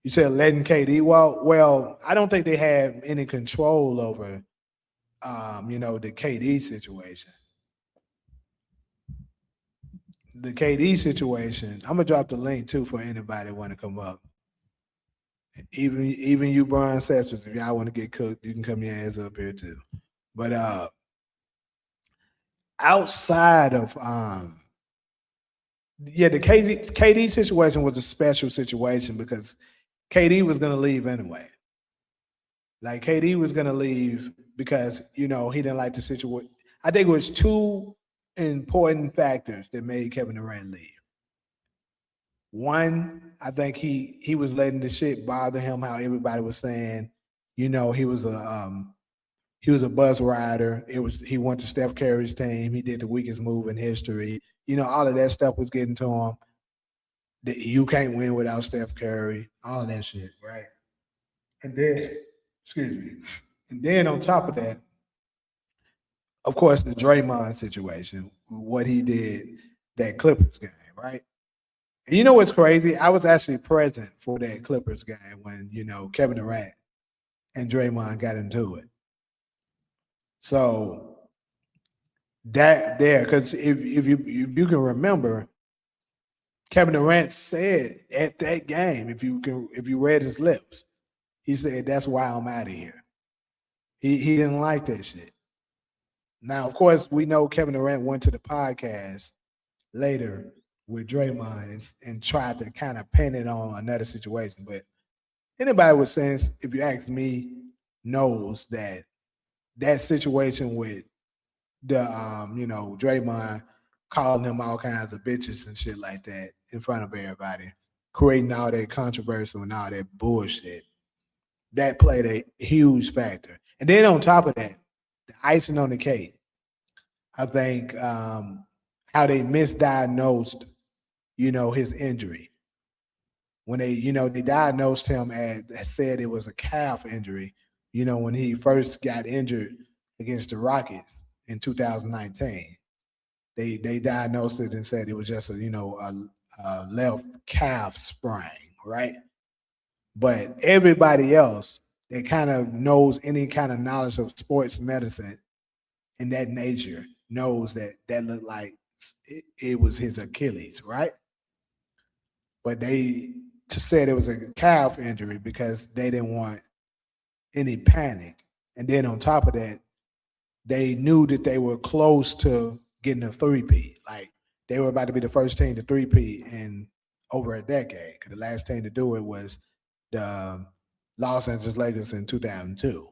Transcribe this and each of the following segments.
You said letting KD. Well, I don't think they had any control over, the KD situation. The KD situation. I'm gonna drop the link too for anybody want to come up. Even you, Brian Sessions, if y'all want to get cooked, you can come your ass up here too. But outside of yeah, the KD situation was a special situation because KD was gonna leave anyway. Like KD was gonna leave because he didn't like the situation. I think it was two important factors that made Kevin Durant leave. One, I think he was letting the shit bother him. How everybody was saying, he was a buzz rider. He went to Steph Curry's team. He did the weakest move in history. All of that stuff was getting to him. That you can't win without Steph Curry. All of that shit, right? And then, excuse me. And then on top of that, of course, the Draymond situation, what he did that Clippers game, right? And you know what's crazy? I was actually present for that Clippers game when Kevin Durant and Draymond got into it. So that there, because if you can remember, Kevin Durant said at that game, if you read his lips, he said, "That's why I'm out of here." He didn't like that shit. Now, of course, we know Kevin Durant went to the podcast later with Draymond and tried to kind of pin it on another situation. But anybody with sense, if you ask me, knows that that situation with the Draymond calling him all kinds of bitches and shit like that in front of everybody, creating all that controversy and all that bullshit. That played a huge factor. And then on top of that, the icing on the cake, I think how they misdiagnosed, his injury. When they diagnosed him as said it was a calf injury, when he first got injured against the Rockets in 2019. They diagnosed it and said it was just a left calf sprain, right? But everybody else that kind of knows any kind of knowledge of sports medicine in that nature knows that that looked like it was his Achilles, right? But they said it was a calf injury because they didn't want any panic. And then on top of that, they knew that they were close to getting a three-peat. Like they were about to be the first team to three-peat in over a decade. Because the last team to do it was the Los Angeles Lakers in 2002.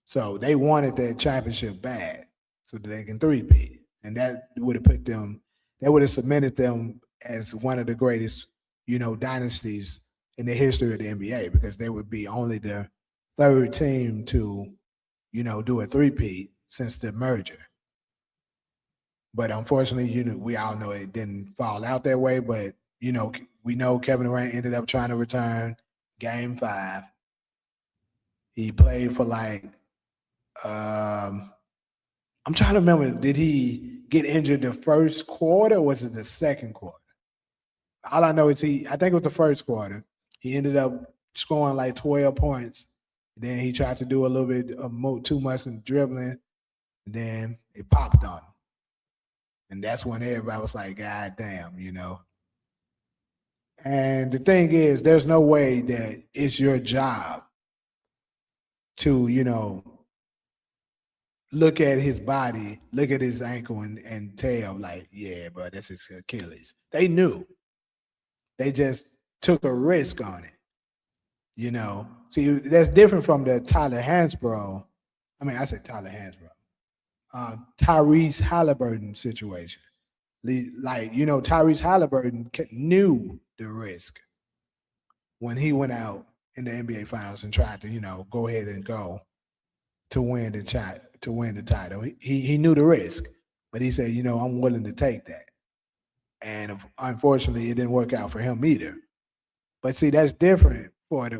So they wanted that championship bad so that they can three-peat. And that would have that would have cemented them as one of the greatest, dynasties in the history of the NBA because they would be only the third team to, do a three-peat since the merger. But unfortunately, we all know it didn't fall out that way. But, we know Kevin Durant ended up trying to return game 5. He played for I'm trying to remember, did he get injured the first quarter or was it the second quarter? All I know is I think it was the first quarter. He ended up scoring like 12 points. Then he tried to do a little bit of too much in dribbling. And then it popped on him. And that's when everybody was like, God damn, And the thing is, there's no way that it's your job to, look at his body, look at his ankle and tell like, yeah, bro, that's his Achilles. They knew. They just took a risk on it. See, that's different from the Tyler Hansbrough. I mean, I said Tyler Hansbrough. Tyrese Halliburton situation. Like, Tyrese Halliburton knew the risk when he went out in the NBA Finals and tried to, go ahead and go to win the title. He knew the risk, but he said, I'm willing to take that. And unfortunately, it didn't work out for him either. But see, that's different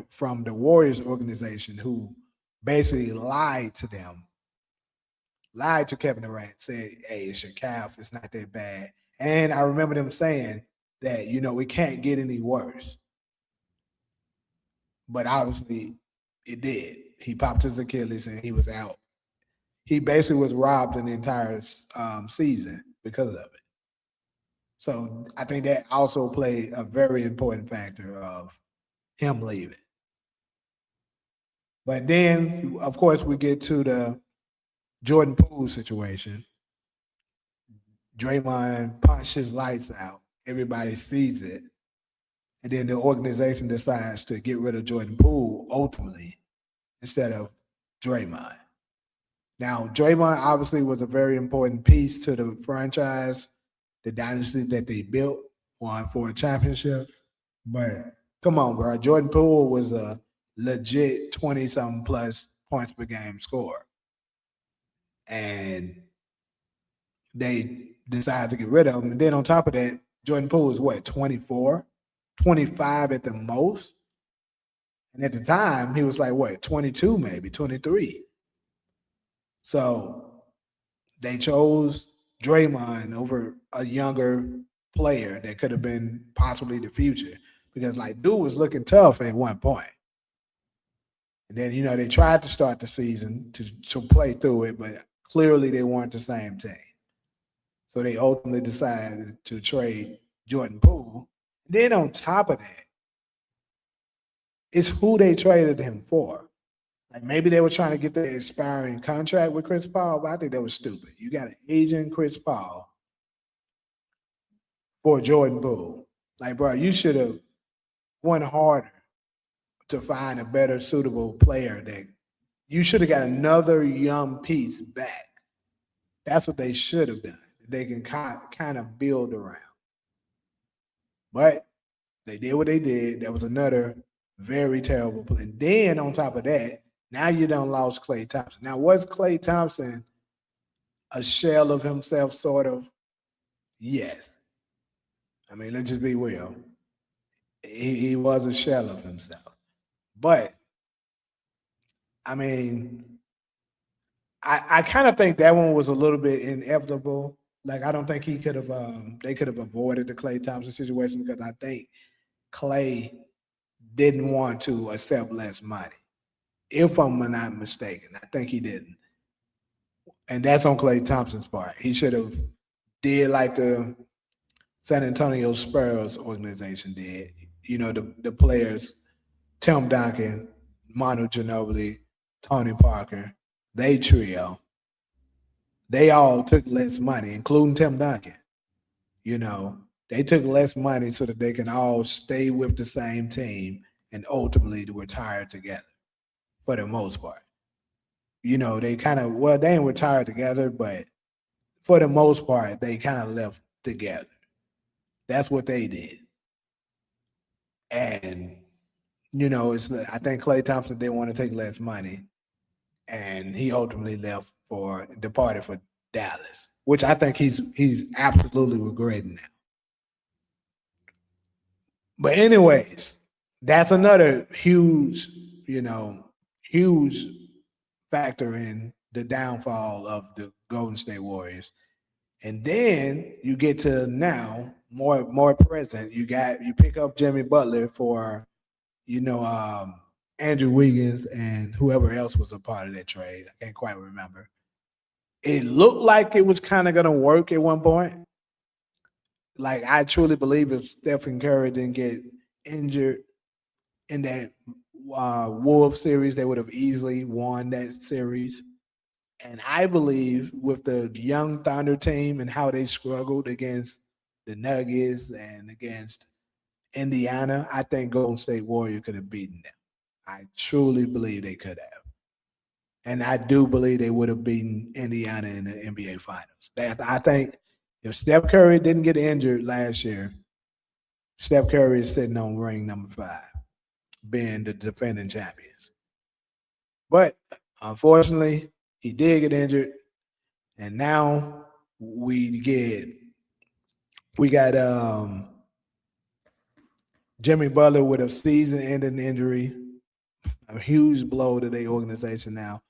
from the Warriors organization who basically lied to them, lied to Kevin Durant, said, hey, it's your calf, it's not that bad. And I remember them saying that, it can't get any worse. but obviously it did. He popped his Achilles and he was out. He basically was robbed in the entire season because of it. So I think that also played a very important factor of him leaving. But then, of course, we get to the Jordan Poole situation. Draymond punched his lights out. Everybody sees it. And then the organization decides to get rid of Jordan Poole ultimately instead of Draymond. Now, Draymond obviously was a very important piece to the franchise, the dynasty that they built, won 4 championships. But come on, bro. Jordan Poole was a legit 20 something plus points per game scorer. And they decided to get rid of him. And then on top of that, Jordan Poole is what, 24, 25 at the most? And at the time, he was like, what, 22 maybe, 23. So they chose Draymond over a younger player that could have been possibly the future because, like, dude was looking tough at one point. And then, they tried to start the season to play through it, but clearly they weren't the same team. So they ultimately decided to trade Jordan Poole. Then on top of that, it's who they traded him for. Like maybe they were trying to get the expiring contract with Chris Paul, but I think that was stupid. You got an agent Chris Paul for Jordan Poole. Like, bro, you should have won harder to find a better suitable player that you should have got another young piece back. That's what they should have done. They can kind of build around. But they did what they did. That was another very terrible play. And then on top of that, now you done lost Klay Thompson. Now, was Klay Thompson a shell of himself, sort of? Yes. I mean, let's just be real. He was a shell of himself. But, I mean, I kind of think that one was a little bit inevitable. Like, I don't think they could have avoided the Klay Thompson situation because I think Klay didn't want to accept less money. If I'm not mistaken, I think he didn't. And that's on Klay Thompson's part. He should have did like the San Antonio Spurs organization did. The players, Tim Duncan, Manu Ginobili, Tony Parker, they trio, they all took less money, including Tim Duncan. They took less money so that they can all stay with the same team and ultimately to retire together for the most part. They kind of, well, they ain't retired together, but for the most part, they kind of left together. That's what they did. And, I think Klay Thompson didn't want to take less money. And he ultimately departed for Dallas, which I think he's absolutely regretting now. But anyways, that's another huge, huge factor in the downfall of the Golden State Warriors. And then you get to now more present. You pick up Jimmy Butler for, Andrew Wiggins and whoever else was a part of that trade. I can't quite remember. It looked like it was kind of going to work at one point. Like, I truly believe if Stephen Curry didn't get injured in that Wolves series, they would have easily won that series. And I believe with the young Thunder team and how they struggled against the Nuggets and against Indiana, I think Golden State Warrior could have beaten them. I truly believe they could have. And I do believe they would have beaten Indiana in the NBA Finals. I think if Steph Curry didn't get injured last year, Steph Curry is sitting on ring number 5, being the defending champions. But unfortunately, he did get injured, and now we got Jimmy Butler with a season-ending injury, a huge blow to their organization now.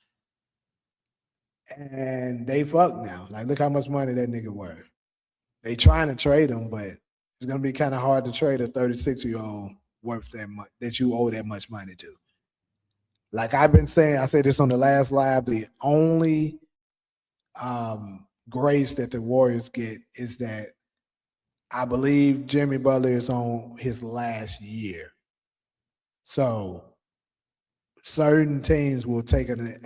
And they fucked now. Like, look how much money that nigga worth. They trying to trade him, but it's gonna be kind of hard to trade a 36-year-old worth that much, that you owe that much money to. Like I've been saying, I said this on the last live, the only grace that the Warriors get is that I believe Jimmy Butler is on his last year. So certain teams will take an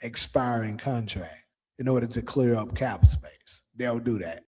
expiring contract in order to clear up cap space. They'll do that.